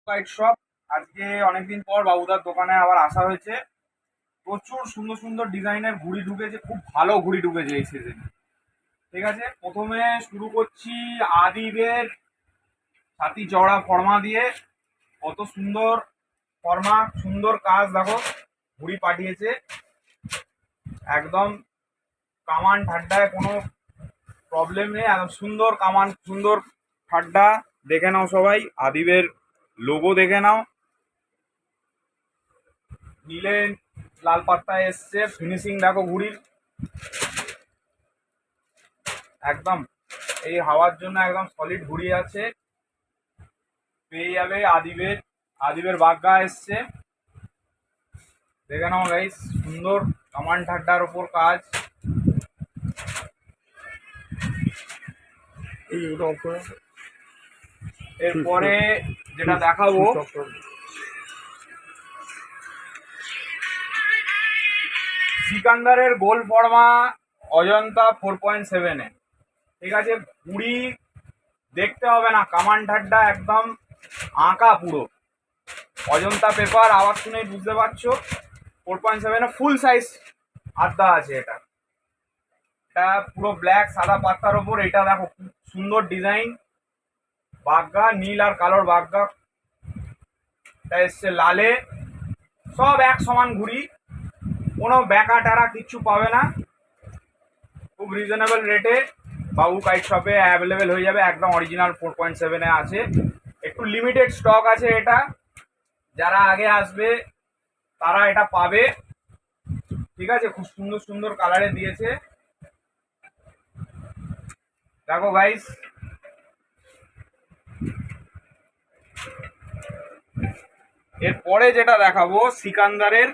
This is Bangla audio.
Kite shop. আজকে অনেকদিন পর বাবুদার দোকানে আবার আসা হয়েছে। প্রচুর সুন্দর সুন্দর ডিজাইনের ঘুড়ি ঢুকেছে, খুব ভালো ঘুড়ি ঢুকেছে এই সিজনে। ঠিক আছে, প্রথমে শুরু করছি আদিবের ছাতি চওড়া ফর্মা দিয়ে। কত সুন্দর ফর্মা, সুন্দর কাজ, দেখো ঘুড়ি পাঠিয়েছে একদম। কামান ঠাড্ডায় কোনো প্রবলেম নেই, একদম সুন্দর কামান, সুন্দর ঠাড্ডা। দেখে নাও সবাই, আদিবের লোগো দেখে নাও, নীলে লাল পাত্তায় এসছে। ফিনিশিং দেখো ঘুড়ির, একদম এই হাওয়ার জন্য একদম সলিড ঘুড়ি আছে। পেয়ে যাবে আদিবের বাগ্গা এসছে, দেখে নাও গাইস। সুন্দর কামান ঠাড্ডার ওপর কাজ। এরপরে যেটা দেখাবো, সিকান্দারের গোল ফর্মা অজন্তা 4.7-এ। ঠিক আছে, ঘুড়ি দেখতে হবে না, কামান ঠাড্ডা একদম আঁকা পুরো। অজন্তা পেপার, আওয়াজ শুনেই বুঝতে পারছো। 4.7-এ ফুল সাইজ আড্ডা আছে। এটা পুরো ব্ল্যাক সাদা পাত্তার ওপর। এটা দেখো খুব সুন্দর ডিজাইন, বাগ্গা নীল আর কালোর বাগ্গা। এটা এসছে লালে। সব এক সমান ঘুড়ি, কোনো ব্যাকা ট্যারা কিচ্ছু পাবে না। খুব রিজনেবল রেটে বাবু কাইট শপে অ্যাভেলেবেল হয়ে যাবে। একদম অরিজিনাল 4.7-এ আছে, একটু লিমিটেড স্টক আছে। এটা যারা আগে আসবে তারা এটা পাবে। ঠিক আছে, খুব সুন্দর সুন্দর কালারে দিয়েছে, দেখো গাইস। এরপরে যেটা দেখাবো সিকান্দারের